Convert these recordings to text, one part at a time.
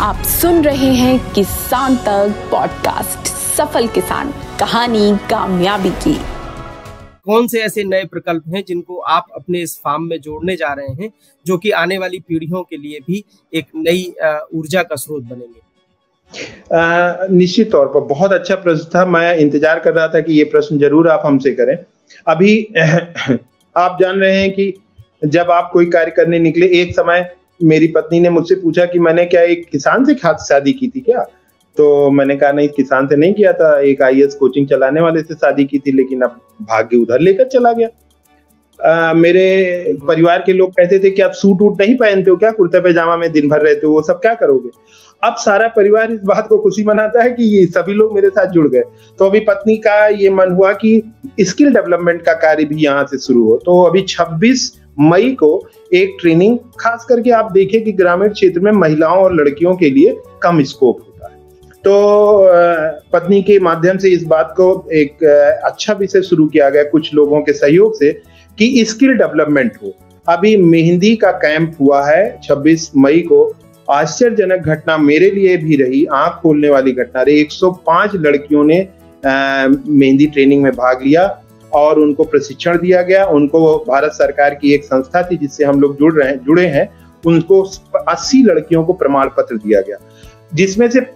आप सुन रहे हैं किसान तक पॉडकास्ट, सफल किसान, कहानी कामयाबी की। कौन से ऐसे नए प्रकल्प हैं जिनको आप अपने इस फार्म में जोड़ने जा रहे हैं, जो कि आने वाली पीढ़ियों के लिए भी एक नई ऊर्जा का स्रोत बनेंगे? निश्चित तौर पर बहुत अच्छा प्रश्न था। मैं इंतजार कर रहा था कि ये प्रश्न जरूर आप हमसे करें। अभी आप जान रहे हैं कि जब आप कोई कार्य करने निकले, एक समय मेरी पत्नी ने मुझसे पूछा कि मैंने क्या एक किसान से शादी की थी क्या? तो मैंने कहा नहीं, किसान से नहीं किया था, एक आईएएस कोचिंग चलाने वाले से शादी की थी, लेकिन अब भाग्य उधर लेकर चला गया। मेरे परिवार के लोग कहते थे कि आप सूट वूट नहीं पहनते हो क्या, कुर्ता पैजामा में दिन भर रहते हो, वो सब क्या करोगे? अब सारा परिवार इस बात को खुशी मनाता है कि ये सभी लोग मेरे साथ जुड़ गए। तो अभी पत्नी का ये मन हुआ कि स्किल डेवलपमेंट का कार्य भी यहाँ से शुरू हो। तो अभी 26 मई को एक ट्रेनिंग, खास करके आप देखें कि ग्रामीण क्षेत्र में महिलाओं और लड़कियों के लिए कम स्कोप होता है, तो पत्नी के माध्यम से इस बात को एक अच्छा विषय शुरू किया गया कुछ लोगों के सहयोग से कि स्किल डेवलपमेंट हो। अभी मेहंदी का कैंप हुआ है 26 मई को। आश्चर्यजनक घटना मेरे लिए भी रही, आंख खोलने वाली घटना रही। 105 लड़कियों ने मेहंदी ट्रेनिंग में भाग लिया और उनको प्रशिक्षण दिया गया। उनको भारत सरकार की एक संस्था थी जिससे हम लोग जुड़े हैं, उनको 80 लड़कियों को प्रमाण पत्र दिया गया, जिसमें से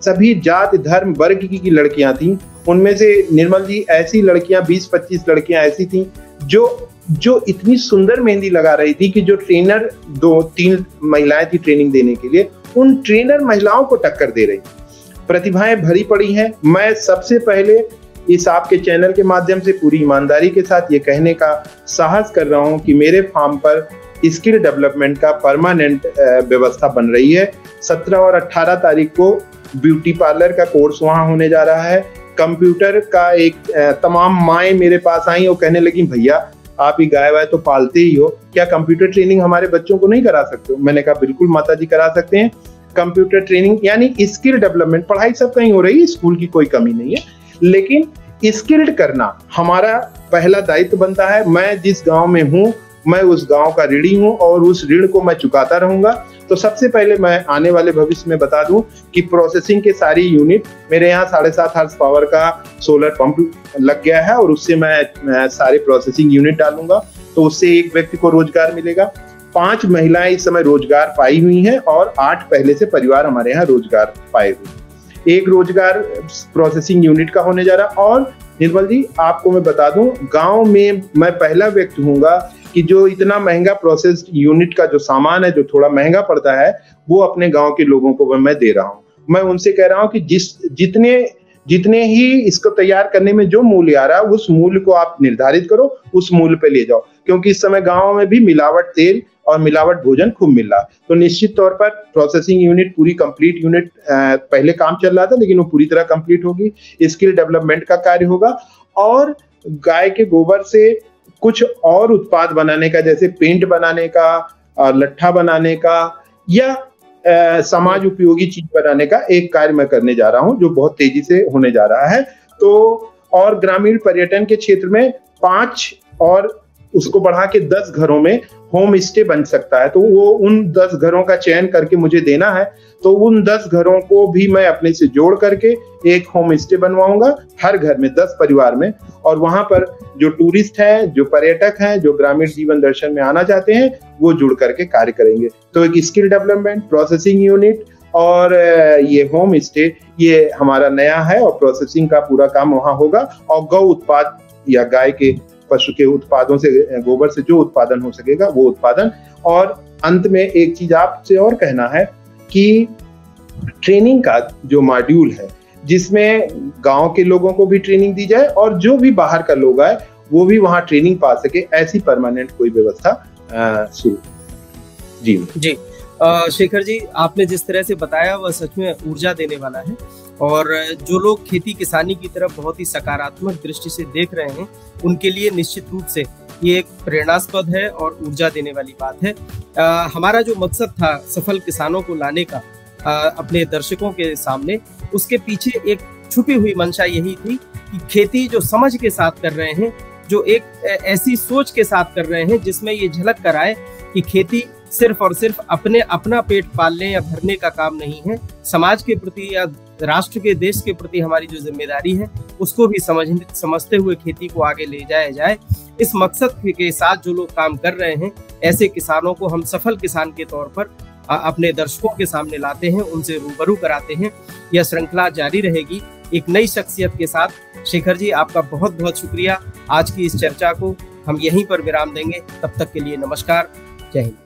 सभी जाति धर्म वर्ग की लड़कियां थी। उनमें से निर्मल जी ऐसी लड़कियां 20-25 लड़कियां ऐसी थी जो इतनी सुंदर मेहंदी लगा रही थी कि जो ट्रेनर 2-3 महिलाएं थी ट्रेनिंग देने के लिए, उन ट्रेनर महिलाओं को टक्कर दे रही। प्रतिभाएं भरी पड़ी हैं। मैं सबसे पहले इस आपके चैनल के माध्यम से पूरी ईमानदारी के साथ ये कहने का साहस कर रहा हूं कि मेरे फार्म पर स्किल डेवलपमेंट का परमानेंट व्यवस्था बन रही है। 17 और 18 तारीख को ब्यूटी पार्लर का कोर्स वहां होने जा रहा है। कंप्यूटर का एक तमाम माएँ मेरे पास आई और कहने लगी, भैया आप ही गाय वाय तो पालते ही हो, क्या कंप्यूटर ट्रेनिंग हमारे बच्चों को नहीं करा सकते हो? मैंने कहा बिल्कुल माता जी करा सकते हैं। कंप्यूटर ट्रेनिंग यानी स्किल डेवलपमेंट, पढ़ाई सब कहीं हो रही है, स्कूल की कोई कमी नहीं है, लेकिन स्किल्ड करना हमारा पहला दायित्व बनता है। मैं जिस गांव में हूं, मैं उस गांव का ऋणी हूं और उस ऋण को मैं चुकाता रहूंगा। तो सबसे पहले मैं आने वाले भविष्य में बता दूं कि प्रोसेसिंग के सारी यूनिट मेरे यहाँ 7.5 हॉर्स पावर का सोलर पंप लग गया है और उससे मैं सारे प्रोसेसिंग यूनिट डालूंगा, तो उससे एक व्यक्ति को रोजगार मिलेगा। 5 महिलाएं इस समय रोजगार पाई हुई हैं और 8 पहले से परिवार हमारे यहाँ रोजगार पाए हुए। एक रोजगार प्रोसेसिंग यूनिट का होने जा रहा। और निर्मल जी आपको मैं बता दूं, गांव में मैं पहला व्यक्ति हूँगा कि जो इतना महंगा प्रोसेस यूनिट का जो सामान है, जो थोड़ा महंगा पड़ता है, वो अपने गांव के लोगों को मैं दे रहा हूँ। मैं उनसे कह रहा हूँ कि जितने ही इसको तैयार करने में जो मूल्य आ रहा है, उस मूल्य को आप निर्धारित करो, उस मूल्य पे ले जाओ, क्योंकि इस समय गाँव में भी मिलावट तेल और मिलावट भोजन खूब मिल रहा है। तो निश्चित तौर पर प्रोसेसिंग यूनिट पूरी कंप्लीट यूनिट, पहले काम चल रहा था लेकिन वो पूरी तरह कंप्लीट होगी। स्किल डेवलपमेंट का कार्य होगा और गाय के गोबर से कुछ और उत्पाद बनाने का, जैसे पेंट बनाने का, लट्ठा बनाने का या समाज उपयोगी चीज बनाने का एक कार्य मैं करने जा रहा हूं, जो बहुत तेजी से होने जा रहा है। तो और ग्रामीण पर्यटन के क्षेत्र में 5 और उसको बढ़ा के 10 घरों में होम स्टे बन सकता है। तो वो उन 10 घरों का चयन करके मुझे देना है, तो उन 10 घरों को भी मैं अपने से जोड़ करके एक होम स्टे बनवाऊंगा हर घर में, 10 परिवार में। और वहां पर जो टूरिस्ट हैं, जो पर्यटक हैं, जो ग्रामीण जीवन दर्शन में आना चाहते हैं, वो जुड़ करके कार्य करेंगे। तो एक स्किल डेवलपमेंट, प्रोसेसिंग यूनिट और ये होम स्टे, ये हमारा नया है और प्रोसेसिंग का पूरा काम वहां होगा। और गौ उत्पाद या गाय के पशु के उत्पादों से, गोबर से जो उत्पादन हो सकेगा वो उत्पादन। और अंत में एक चीज आपसे और कहना है कि ट्रेनिंग का जो मॉड्यूल है, जिसमें गांव के लोगों को भी ट्रेनिंग दी जाए और जो भी बाहर का लोग आए वो भी वहां ट्रेनिंग पा सके, ऐसी परमानेंट कोई व्यवस्था शुरू। जी शेखर जी, आपने जिस तरह से बताया वह सच में ऊर्जा देने वाला है और जो लोग खेती किसानी की तरफ बहुत ही सकारात्मक दृष्टि से देख रहे हैं, उनके लिए निश्चित रूप से ये एक प्रेरणास्पद है और ऊर्जा देने वाली बात है। हमारा जो मकसद था सफल किसानों को लाने का अपने दर्शकों के सामने, उसके पीछे एक छुपी हुई मंशा यही थी कि खेती जो समझ के साथ कर रहे हैं, जो एक ऐसी सोच के साथ कर रहे हैं जिसमें ये झलक कर आए कि खेती सिर्फ और सिर्फ अपना पेट पालने या भरने का काम नहीं है। समाज के प्रति या राष्ट्र के, देश के प्रति हमारी जो जिम्मेदारी है उसको भी समझते हुए खेती को आगे ले जाया जाए। इस मकसद के साथ जो लोग काम कर रहे हैं, ऐसे किसानों को हम सफल किसान के तौर पर अपने दर्शकों के सामने लाते हैं, उनसे रूबरू कराते हैं। यह श्रृंखला जारी रहेगी एक नई शख्सियत के साथ। शेखर जी, आपका बहुत बहुत शुक्रिया। आज की इस चर्चा को हम यहीं पर विराम देंगे। तब तक के लिए नमस्कार, जय हिंद।